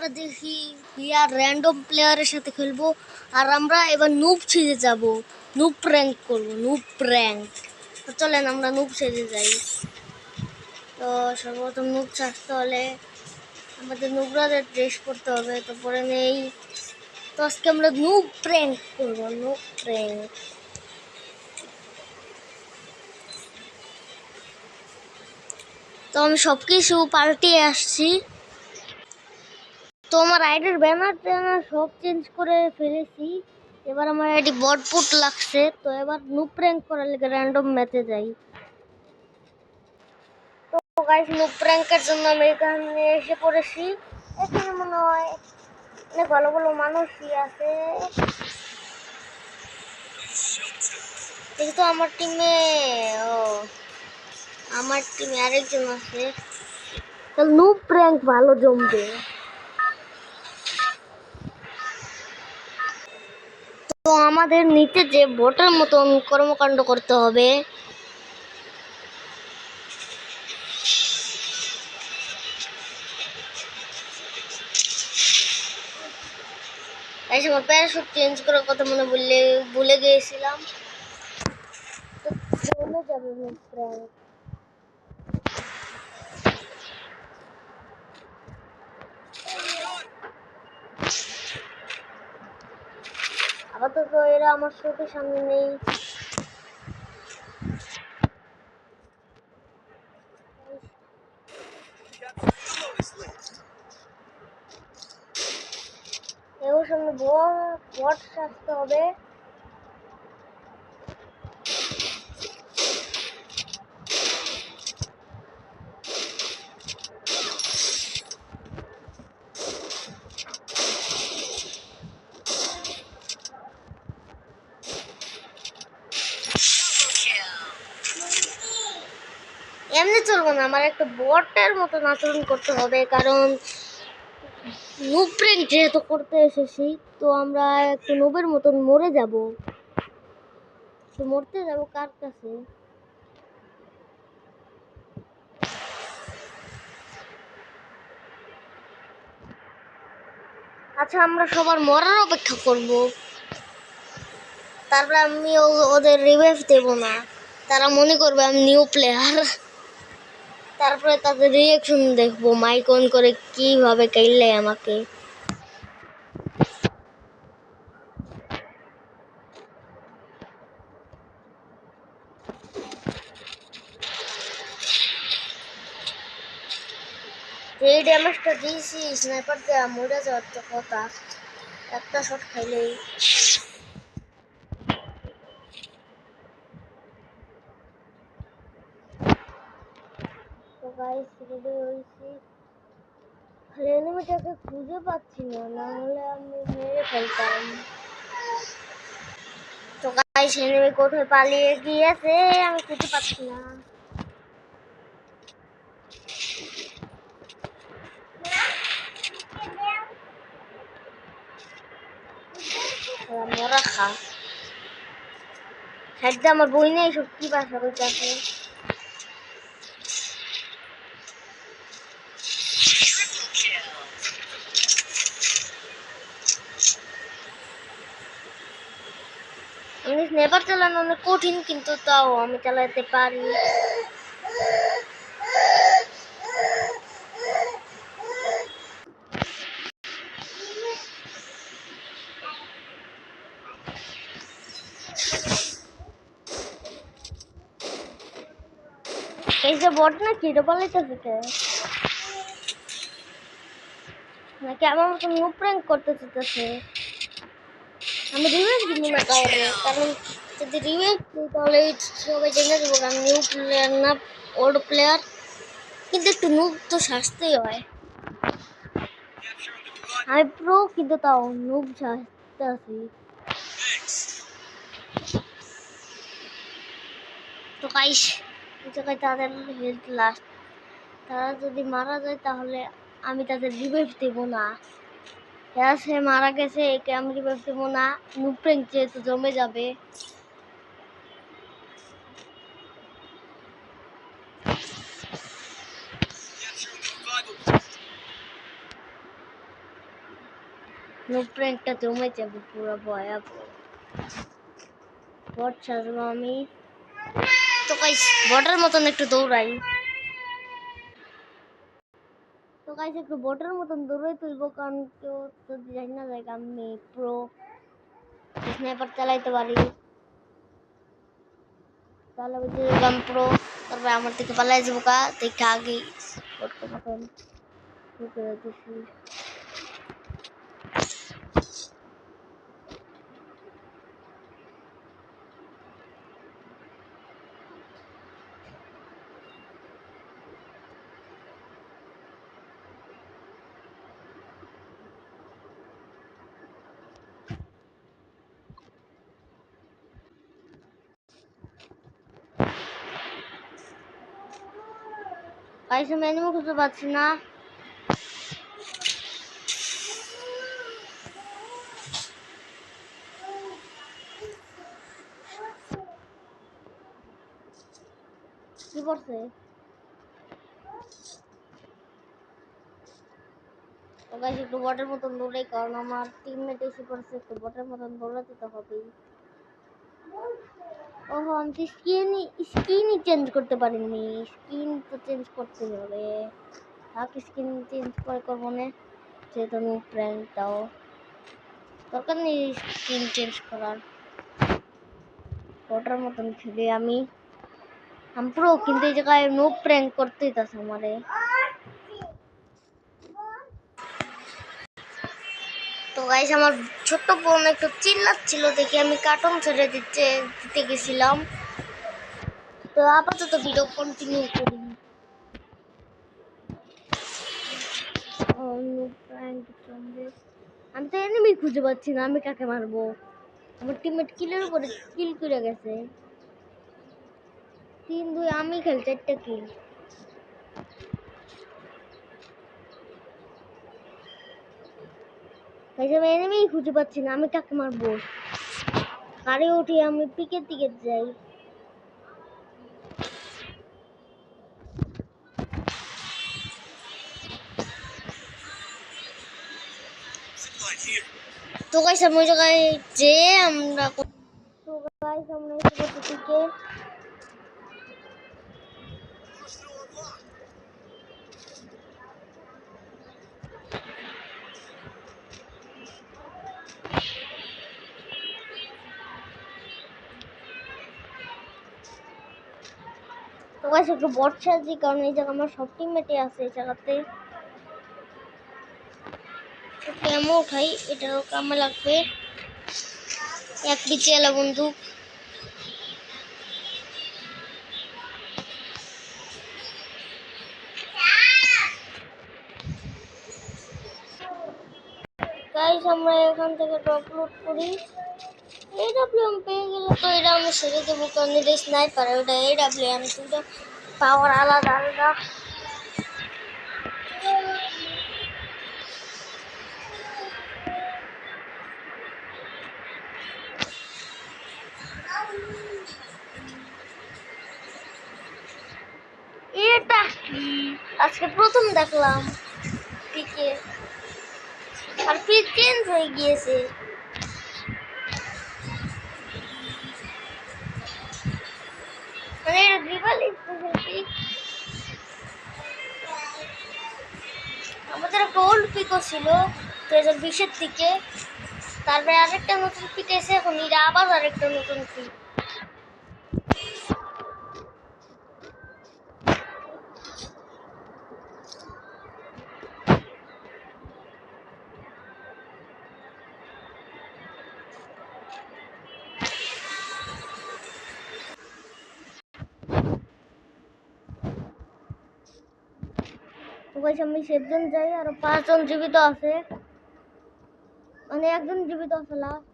আমরা দেখি player random প্লেয়ারের সাথে খেলবো আর আমরা এবার নুব সেজে যাব, নুব প্র্যাঙ্ক করবো, নুব প্র্যাঙ্ক। তো চলেন আমরা নুব সেজে যাই। তো সর্বপ্রথম নুব সাজতে হলে আমাদের নুবরাদের ড্রেস পরতে হবে, তো পরে নেই। তো আজকে আমরা নুব প্র্যাঙ্ক করবো, নুব প্র্যাঙ্ক। তো আমি সব কিছু পাল্টিয়ে আসছি। তো আমার আইডির ব্যানার ট্যানার সব চেঞ্জ করে ফেলেছি। এবার আমার আইডি বটপুট লাগছে, তো এবার নুব প্র্যাঙ্ক করার লেগে র্যান্ডম ম্যাচে যাই। তো গাইস, নুব প্র্যাঙ্কের জন্য আমি এখানে এসে পড়েছি। এখানে মনে হয় অনেক ভালো ভালো মানুষই আছে, কিন্তু আমার টিমে আরেকজন আছে। তো নুব প্র্যাঙ্ক ভালো জমবে। তো আমাদের নিচে যে বোটের মতন কর্মকাণ্ড করতে হবে। আমার প্যারাশুট চেঞ্জ করার কথা ভুলে গিয়েছিলাম। তো জমে যাবে নুব প্র্যাঙ্ক। আপাতত এরা আমার চোখের সামনে নেই। এর সামনে বট সাজতে হবে। এমনি চলবো না, আমার একটা বটের মতন আচরণ করতে হবে, কারণ নুব প্র্যাঙ্ক যেহেতু করতে এসেছি, তো আমরা একটু নুবের মতন মরে যাব। তো মরতে যাব কার কাছে? আচ্ছা, আমরা সবার মরার অপেক্ষা করব, তারপরে আমি ওদের রিভাইভ দেব না। তারা মনে করবে আমি নিউ প্লেয়ার। তারপরে তাদের রিয়াকশন দেখবো, মাইক অন করে কিভাবে খেললে আমাকে। এই ড্যামেজটা দিয়েছি স্নাইপার দেওয়া, মরে যাওয়ার তো কথা, একটা শট খাইলেই। তো গাইস, রেডি হয়েছি। এনিমিটাকে খুঁজে পাচ্ছি না, না হলে আমি মেরে ফেলতাম। তো গাইস, এনিমি কোথায় পালিয়ে গিয়েছে আমি খুঁজে পাচ্ছি না। মরা খা সাইডে, আমার বই নেই, সব কি বাসা করতেছে। আমি স্নাইপার চালানো অনেক কঠিন, কিন্তু তাও আমি চালাতে পারি। এই যে বট না চিরো পালাইতেছে কে, নাকি আমার মতো নুব প্র্যাঙ্ক করতে চাইতেছে? আমি রিভাইভ দিব না কাউরে, কারণ যদি রিভাইভ দিই তাহলে সবাই জেনে দেবো আমি নিউ প্লেয়ার না ওল্ড প্লেয়ার। কিন্তু একটু নুব তো সাজতেই হয়। আমি প্রো, কিন্তু তাও নুব সাজতে আছি। তো গাইস, এই জায়গায় তাদের হেলথ লাস্ট। তারা যদি মারা যায় তাহলে আমি তাদের রিভাইভ দেবো না। সে মারা গেছে, একে আমি রিভাইভ দেবো না, নুব প্র্যাঙ্ক যেহেতু জমে যাবে। নুব প্র্যাঙ্কটা জমে যাবে পুরো ভয়াবহ। বট সাজবো আমি। তো গাইস বটের মতন একটু দৌড়াই। তো গাইস একটু বটের মতন দৌড়াই তুলবো, কারণ কেউ যদি জানি না যায় আমি প্রো স্নাইপার চালাইতে পারি। তাহলে বুঝে যাবো প্রো। তারপরে আমার থেকে পালাই যাবো কা দেখে আগে বটের মতন ঢুকে যেতেছি। গাইস আমি এনিমি খুঁজে পাচ্ছি না। কি করছে? তো গাইস একটু বটের মতন দৌড়াই, কারণ আমার টিমমেট এসে পড়ছে, একটু বটের মতন দৌড়াতে তো হবেই। ওহো আমি তো স্কিনই চেঞ্জ করতে পারিনি। স্কিন তো চেঞ্জ করতে হবে। তাকে স্কিন চেঞ্জ করে করবো না, যেহেতু নো প্র্যাঙ্ক তাও দরকার নেই স্কিন চেঞ্জ করার। বটের মতন খেলে আমি পুরো, কিন্তু এই জায়গায় নো প্র্যাঙ্ক করতেই তাছে আমারে। তো গাইস আমার ছোট্ট বোন একটু চিল্লাচ্ছিল দেখে আমি কার্টুন ছেড়ে দিতে গেছিলাম। তো আপাতত ভিডিও কন্টিনিউ করি। আমি তো এনিমি খুঁজে পাচ্ছি না, আমি কাকে মারবো? আমার টিমমেট কিলের উপরে কিল করে গেছে। 3-2 আমি খেলছি, 4টা কিল। আমি এনিমি খুঁজে পাচ্ছি না, আমি কাকে মারবো? কারে উঠি আমি পিকের দিকে যাই। তো গাইস আমি ওই জায়গায় যে আমরা তো গাইস আমরা এসে গেছি পিকে। তো গাইস একটু বট সাজি, কারণ এই জায়গা আমার সব টিমমেটই আছে এই জায়গাতে। কেমন উঠাই, এটাও কামে লাগবে। এক পিছে এলা বন্দুক। গাইস আমরা এখান থেকে ড্রপ লুট করি। এডব্লিউ এম পেয়ে গেলে তো এটা আমি ছেড়ে দেবো, কারণ এটা স্নাইপার, ওটা এডব্লিউ এম, দুটো পাওয়ার আলাদা আলাদা। এটা কি আজকে প্রথম দেখলাম পিকে, আর পিক চেঞ্জ হয়ে গিয়েছে। মানে এটা গ্রিবাল পিক। আমাদের একটা ওল্ড পিকও ছিল 2020-এর দিকে, তারপরে আরেকটা নতুন পিক এসে এখন এটা আবার আরেকটা নতুন পিক। আমি সেফজন যাই, আর 5জন জীবিত আছে, মানে একজন জীবিত আছে লাস্ট।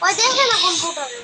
ওই দেখে না কম্পিউটারে